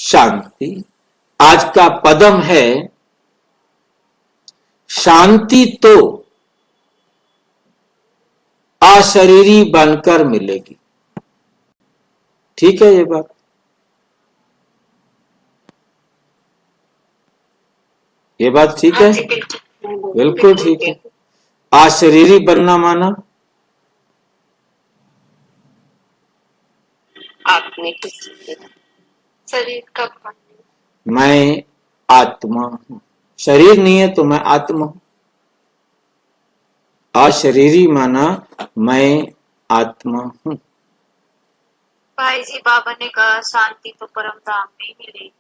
शांति। आज का पदम है शांति तो अशरीरी बनकर मिलेगी। ठीक है ये बात? ये बात ठीक है? बिल्कुल ठीक है। अशरीरी बनना माना आत्मिक शरीर का, मैं आत्मा हूं। शरीर नहीं है तो मैं आत्मा हूं। अशरीरी माना मैं आत्मा हूं। भाई जी बाबा ने कहा शांति तो परम धाम में ही मिलेगी।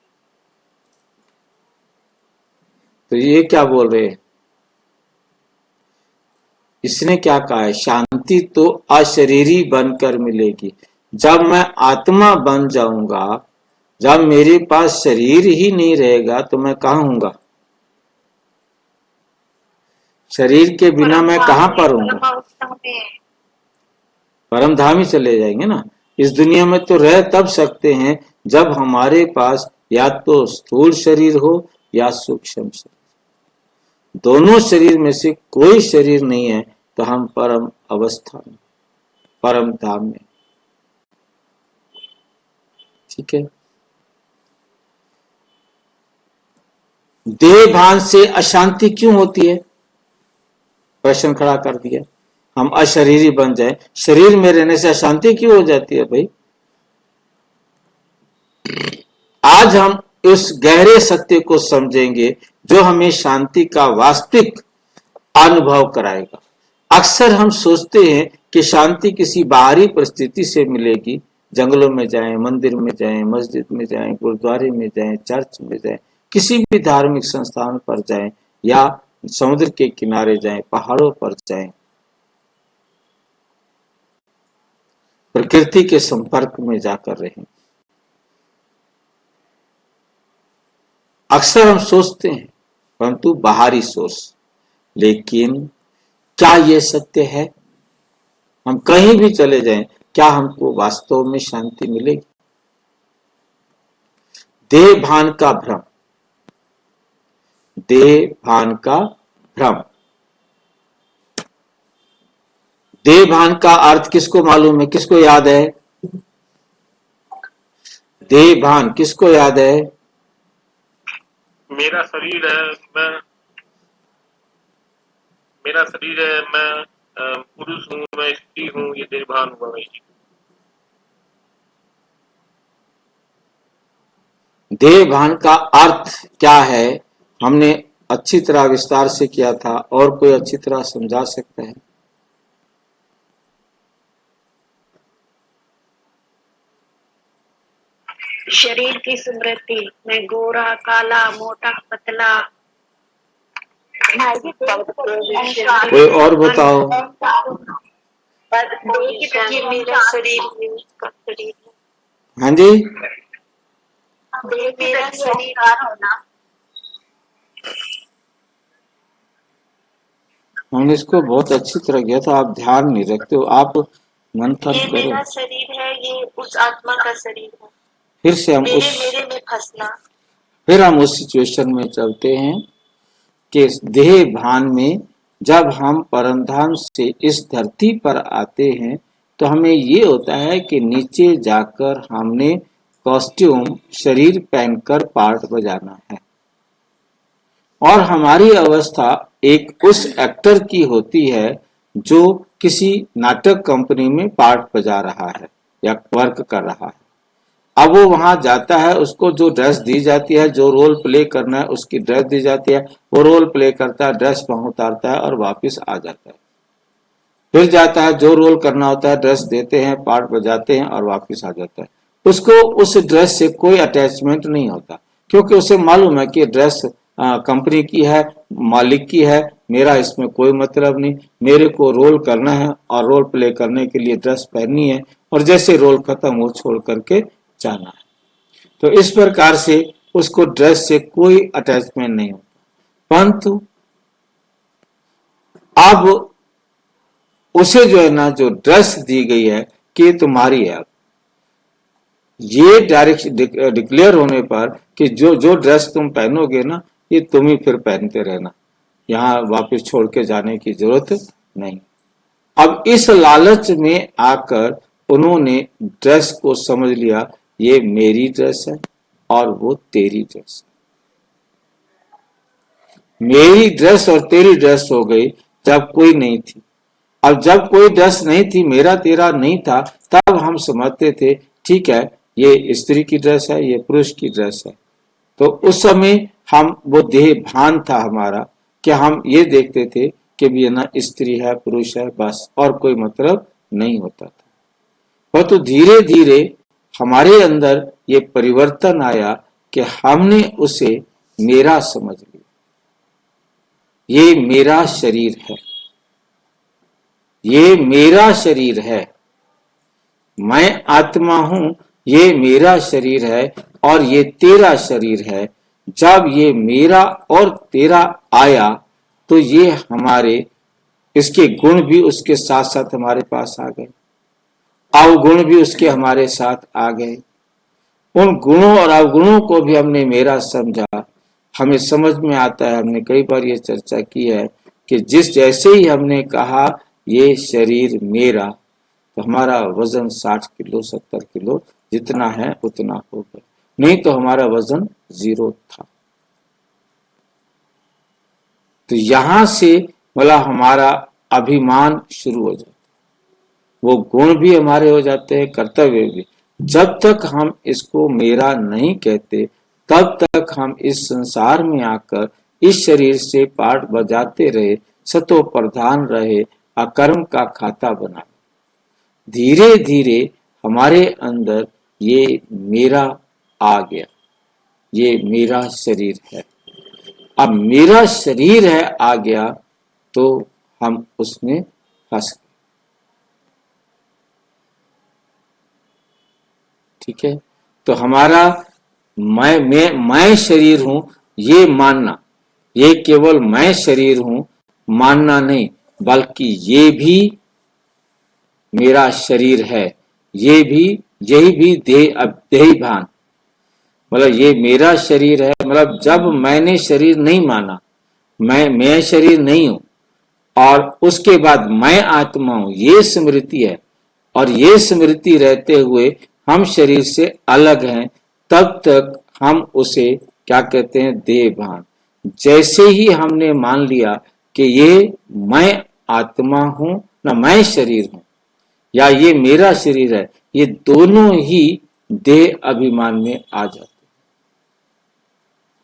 तो ये क्या बोल रहे हैं? इसने क्या कहा है? शांति तो अशरीरी बनकर मिलेगी। जब मैं आत्मा बन जाऊंगा, जब मेरे पास शरीर ही नहीं रहेगा तो मैं कहाँ हूंगा? शरीर के बिना मैं कहाँ पर हूंगा? परम धाम ही चले जाएंगे ना। इस दुनिया में तो रह तब सकते हैं जब हमारे पास या तो स्थूल शरीर हो या सूक्ष्म शरीर। दोनों शरीर में से कोई शरीर नहीं है तो हम परम अवस्था में, परम धाम में। ठीक है। देह भान से अशांति क्यों होती है? प्रश्न खड़ा कर दिया। हम अशरीरी बन जाए, शरीर में रहने से अशांति क्यों हो जाती है भाई? आज हम उस गहरे सत्य को समझेंगे जो हमें शांति का वास्तविक अनुभव कराएगा। अक्सर हम सोचते हैं कि शांति किसी बाहरी परिस्थिति से मिलेगी। जंगलों में जाएं, मंदिर में जाएं, मस्जिद में जाएं, गुरुद्वारे में जाएं, चर्च में जाएं, किसी भी धार्मिक संस्थान पर जाएं या समुद्र के किनारे जाएं, पहाड़ों पर जाएं, प्रकृति के संपर्क में जाकर रहें। अक्सर हम सोचते हैं, परंतु बाहरी सोच। लेकिन क्या ये सत्य है? हम कहीं भी चले जाएं, क्या हमको वास्तव में शांति मिलेगी? देह भान का भ्रम, देह भान का भ्रम। देह भान का अर्थ किसको मालूम है? किसको याद है? देह भान किसको याद है? मेरा शरीर है, मेरा शरीर है, मैं पुरुष हूँ, मैं स्त्री हूँ, ये देह भान हुआ भाई जी। देह भान का अर्थ क्या है? हमने अच्छी तरह विस्तार से किया था, और कोई अच्छी तरह समझा सकता है? शरीर की स्मृति में गोरा, काला, मोटा, पतला। कोई और बताओ। ये मेरा शरीर, हाँ जी, मेरा शरीर होना। हमने इसको बहुत अच्छी तरह किया था, आप ध्यान नहीं रखते हो। आप मंथन ये करो। मेरा शरीर है, ये उस आत्मा का शरीर है। फिर से हम मेरे में फंसना। फिर हम उस सिचुएशन में चलते हैं कि देह भान में जब हम परमधाम से इस धरती पर आते हैं तो हमें ये होता है कि नीचे जाकर हमने कॉस्ट्यूम शरीर पहनकर पार्ट बजाना है, और हमारी अवस्था एक उस एक्टर की होती है जो किसी नाटक कंपनी में पार्ट बजा रहा है या वर्क कर रहा है। अब वो वहां जाता है, उसको जो ड्रेस दी जाती है, जो रोल प्ले करना है उसकी ड्रेस दी जाती है, वो रोल प्ले करता है, ड्रेस वहां उतारता है और वापस आ जाता है। फिर जाता है, जो रोल करना होता है ड्रेस देते हैं, पार्ट बजाते हैं और वापस आ जाता है। उसको उस ड्रेस से कोई अटैचमेंट नहीं होता, क्योंकि उसे मालूम है कि ड्रेस कंपनी की है, मालिक की है, मेरा इसमें कोई मतलब नहीं। मेरे को रोल करना है और रोल प्ले करने के लिए ड्रेस पहननी है, और जैसे रोल खत्म हो छोड़ करके जाना है। तो इस प्रकार से उसको ड्रेस से कोई अटैचमेंट नहीं होता। परंतु अब उसे जो है ना, जो ड्रेस दी गई है कि तुम्हारी है, ये डायरेक्ट डिक्लेयर होने पर कि जो जो ड्रेस तुम पहनोगे ना, ये तुम ही फिर पहनते रहना, यहाँ वापस छोड़ के जाने की जरूरत नहीं। अब इस लालच में आकर उन्होंने ड्रेस को समझ लिया ये मेरी ड्रेस है और वो तेरी ड्रेस है। मेरी ड्रेस और तेरी ड्रेस हो गई जब कोई नहीं थी। अब जब कोई ड्रेस नहीं थी, मेरा तेरा नहीं था, तब हम समझते थे ठीक है ये स्त्री की ड्रेस है, ये पुरुष की ड्रेस है। तो उस समय हम वो देह भान था हमारा कि हम ये देखते थे कि भी ना स्त्री है पुरुष है, बस और कोई मतलब नहीं होता था। परंतु धीरे धीरे हमारे अंदर ये परिवर्तन आया कि हमने उसे मेरा समझ लिया, ये मेरा शरीर है, ये मेरा शरीर है, मैं आत्मा हूं, ये मेरा शरीर है और ये तेरा शरीर है। जब ये मेरा और तेरा आया तो ये हमारे इसके गुण भी उसके साथ साथ हमारे पास आ गए, अवगुण भी उसके हमारे साथ आ गए। उन गुणों और अवगुणों को भी हमने मेरा समझा। हमें समझ में आता है, हमने कई बार ये चर्चा की है कि जिस जैसे ही हमने कहा ये शरीर मेरा, तो हमारा वजन 60 किलो 70 किलो जितना है उतना हो गया, नहीं तो हमारा वजन 0 था। तो यहां से बोला हमारा अभिमान शुरू हो जाता, वो गुण भी हमारे हो जाते हैं, कर्तव्य भी। जब तक हम इसको मेरा नहीं कहते तब तक हम इस संसार में आकर इस शरीर से पाठ बजाते रहे, सतो प्रधान रहे, अकर्म का खाता बना। धीरे धीरे हमारे अंदर ये मेरा आ गया, ये मेरा शरीर है। अब मेरा शरीर है आ गया तो हम उसमें फंस गए। ठीक है, तो हमारा मैं शरीर हूं ये मानना, ये केवल मैं शरीर हूं मानना नहीं, बल्कि ये भी मेरा शरीर है, ये भी यही भी देही भान, मतलब ये मेरा शरीर है। मतलब जब मैंने शरीर नहीं माना, मैं शरीर नहीं हूं, और उसके बाद मैं आत्मा हूं, ये स्मृति है, और ये स्मृति रहते हुए हम शरीर से अलग हैं, तब तक हम उसे क्या कहते हैं, देह भान। जैसे ही हमने मान लिया कि ये मैं आत्मा हूं ना मैं शरीर हूं, या ये मेरा शरीर है, ये दोनों ही देह अभिमान में आ जाते।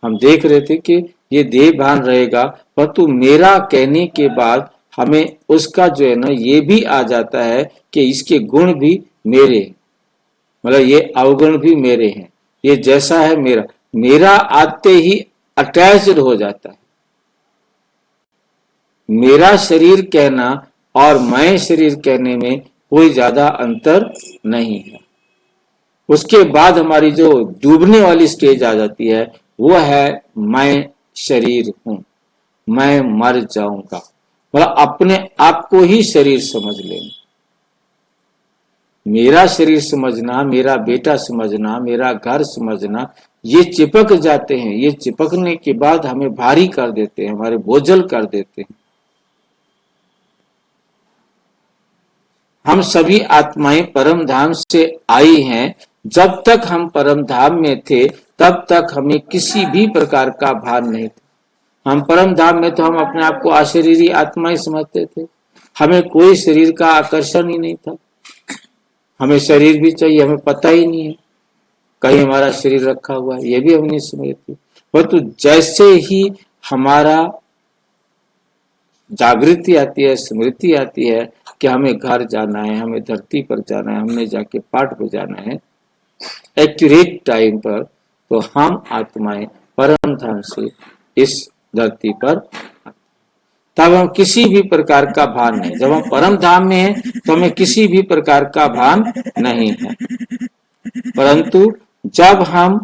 हम देख रहे थे कि ये देह भान रहेगा, परंतु मेरा कहने के बाद हमें उसका जो है ना ये भी आ जाता है कि इसके गुण भी मेरे हैं, मतलब ये अवगुण भी मेरे हैं, ये जैसा है मेरा, मेरा आते ही अटैच्ड हो जाता है। मेरा शरीर कहना और मैं शरीर कहने में कोई ज्यादा अंतर नहीं है। उसके बाद हमारी जो डूबने वाली स्टेज आ जाती है वो है मैं शरीर हूं, मैं मर जाऊंगा, मतलब अपने आप को ही शरीर समझ लेना। मेरा शरीर समझना, मेरा बेटा समझना, मेरा घर समझना, ये चिपक जाते हैं। ये चिपकने के बाद हमें भारी कर देते हैं, हमारे बोझल कर देते हैं। हम सभी आत्माएं परम धाम से आई हैं। जब तक हम परम धाम में थे तब तक हमें किसी भी प्रकार का भान नहीं था। हम परम धाम में तो हम अपने आप को अशरीरी आत्माएं समझते थे, हमें कोई शरीर का आकर्षण ही नहीं था। हमें शरीर भी चाहिए, हमें पता ही नहीं है कहीं हमारा शरीर रखा हुआ है, ये भी हम नहीं समझते। परंतु जैसे ही हमारा जागृति आती है, स्मृति आती है कि हमें घर जाना है, हमें धरती पर जाना है, हमने जाके पाठ बजाना है एक्यूरेट टाइम पर, तो हम आत्माएं परम धाम से इस धरती पर, तब हम किसी भी प्रकार का भान नहीं। जब हम परम धाम में हैं तो हमें किसी भी प्रकार का भान नहीं है। परंतु जब हम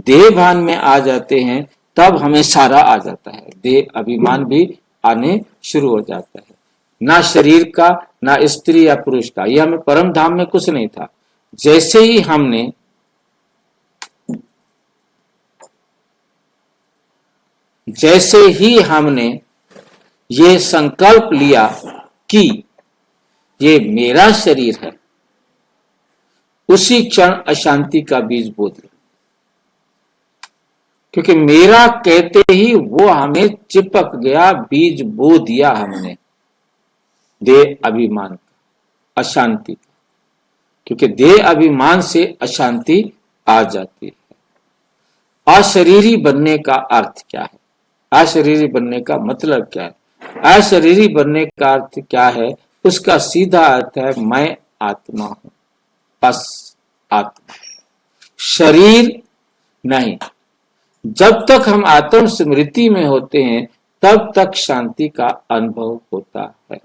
देह भान में आ जाते हैं तब हमें सारा आ जाता है, देह अभिमान भी आने शुरू हो जाता है। ना शरीर का, ना स्त्री या पुरुष का, यह हमें परम धाम में कुछ नहीं था। जैसे ही हमने जैसे ही हमने ये संकल्प लिया कि ये मेरा शरीर है, उसी क्षण अशांति का बीज बो दिया। क्योंकि मेरा कहते ही वो हमें चिपक गया, बीज बो दिया हमने देह अभिमान का, अशांति का। क्योंकि देह अभिमान से अशांति आ जाती है। अशरीरी बनने का अर्थ क्या है? अशरीरी बनने का मतलब क्या है? अशरीरी बनने का अर्थ क्या है? उसका सीधा अर्थ है मैं आत्मा हूं, बस आत्मा, शरीर नहीं। जब तक हम आत्म स्मृति में होते हैं तब तक शांति का अनुभव होता है।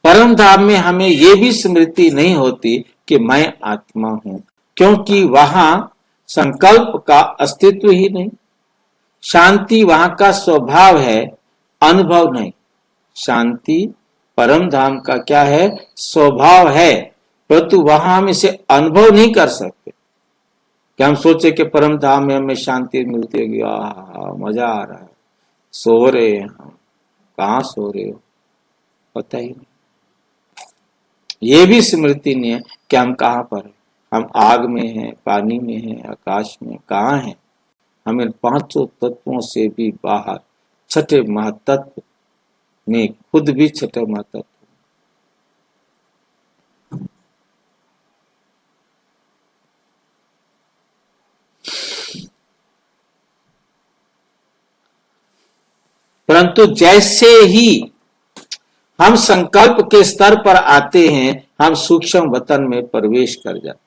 परम धाम में हमें यह भी स्मृति नहीं होती कि मैं आत्मा हूं, क्योंकि वहां संकल्प का अस्तित्व ही नहीं। शांति वहां का स्वभाव है, अनुभव नहीं। शांति परम धाम का क्या है? स्वभाव है, परंतु वहां हम इसे अनुभव नहीं कर सकते कि हम सोचे कि परम धाम में हमें शांति मिलती होगी, मजा आ रहा है, सो रहे हैं हम। कहाँ सो रहे हो? पता ही नहीं। ये भी स्मृति नहीं है कि हम कहाँ पर हैं। हम आग में हैं, पानी में हैं, आकाश में, कहाँ हैं? हम इन पांचों तत्वों से भी बाहर, छठे महातत्व में, खुद भी छठे महातत्व। परंतु जैसे ही हम संकल्प के स्तर पर आते हैं, हम सूक्ष्म वतन में प्रवेश कर जाते हैं।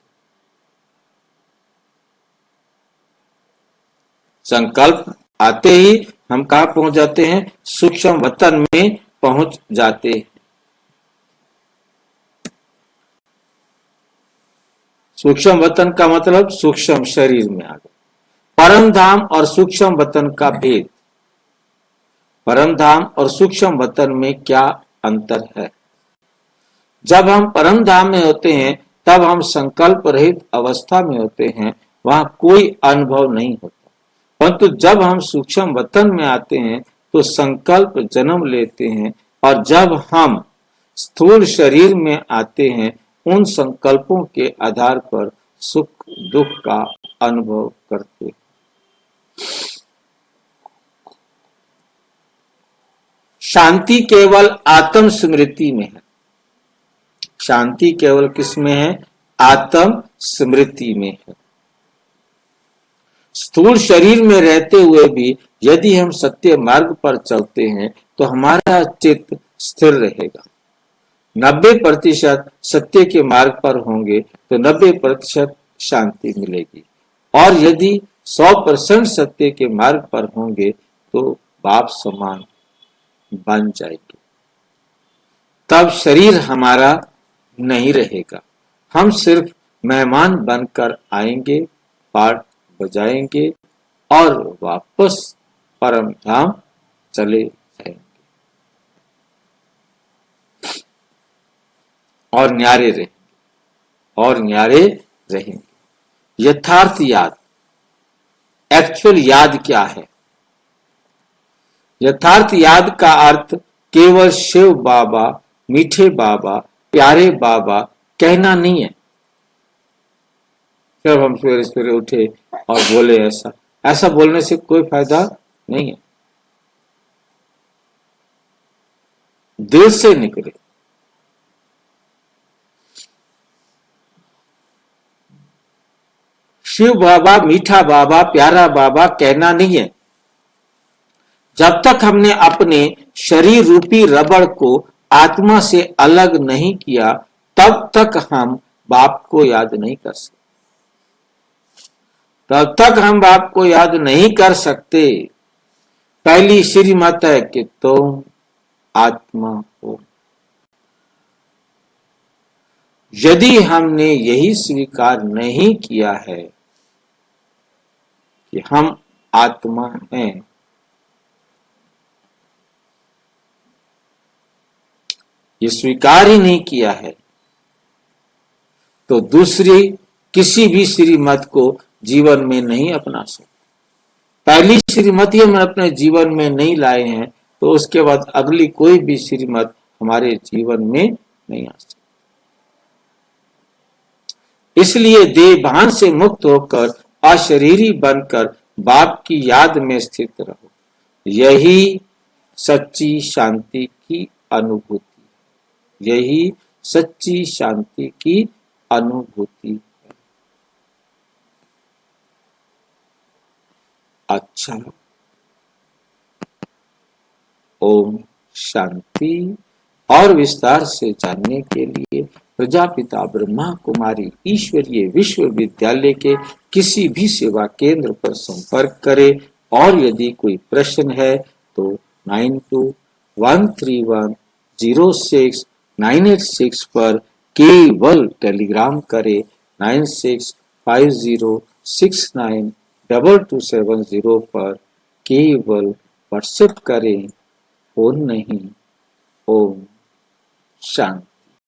संकल्प आते ही हम कहां पहुंच जाते हैं? सूक्ष्म वतन में पहुंच जाते हैं। सूक्ष्म वतन का मतलब सूक्ष्म शरीर में आ गए। परम धाम और सूक्ष्म वतन का भेद। परम धाम और सूक्ष्म वतन में क्या अंतर है? जब हम परम धाम में होते हैं तब हम संकल्प रहित अवस्था में होते हैं, वहां कोई अनुभव नहीं होता। परंतु जब हम सूक्ष्म वतन में आते हैं तो संकल्प जन्म लेते हैं, और जब हम स्थूल शरीर में आते हैं उन संकल्पों के आधार पर सुख दुख का अनुभव करते हैं। शांति केवल आत्म स्मृति में है। शांति केवल किस में है? आत्म स्मृति में है। स्थूल शरीर में रहते हुए भी यदि हम सत्य मार्ग पर चलते हैं तो हमारा चित्त स्थिर रहेगा। 90% सत्य के मार्ग पर होंगे तो 90% शांति मिलेगी, और यदि 100% सत्य के मार्ग पर होंगे तो बाप समान बन जाएंगे। तब शरीर हमारा नहीं रहेगा, हम सिर्फ मेहमान बनकर आएंगे, पाठ बजाएंगे और वापस परम धाम चले जाएंगे और न्यारे रहेंगे, और न्यारे रहेंगे। यथार्थ याद, एक्चुअल याद क्या है? यथार्थ याद का अर्थ केवल शिव बाबा, मीठे बाबा, प्यारे बाबा कहना नहीं है। जब हम सवेरे सवेरे उठे और बोले ऐसा बोलने से कोई फायदा नहीं है। दिल से निकले। शिव बाबा, मीठा बाबा, प्यारा बाबा कहना नहीं है। जब तक हमने अपने शरीर रूपी रबड़ को आत्मा से अलग नहीं किया तब तक हम बाप को याद नहीं कर सकते। तब तक हम बाप को याद नहीं कर सकते। पहली श्रीमत है कि तुम आत्मा हो। यदि हमने यही स्वीकार नहीं किया है कि हम आत्मा हैं, ये स्वीकार ही नहीं किया है, तो दूसरी किसी भी श्रीमत को जीवन में नहीं अपना सकते। पहली श्रीमत ही हम अपने जीवन में नहीं लाए हैं तो उसके बाद अगली कोई भी श्रीमत हमारे जीवन में नहीं आ सकती। इसलिए देह भान से मुक्त होकर अशरीरी बनकर बाप की याद में स्थित रहो। यही सच्ची शांति की अनुभूति, यही सच्ची शांति की अनुभूति है। अच्छा, ओम शांति। और विस्तार से जानने के लिए प्रजापिता ब्रह्मा कुमारी ईश्वरीय विश्वविद्यालय के किसी भी सेवा केंद्र पर संपर्क करें और यदि कोई प्रश्न है तो 9213106986 पर केवल टेलीग्राम करें। 9650692270 पर केवल व्हाट्सएप करें, फोन नहीं। ओम शांति।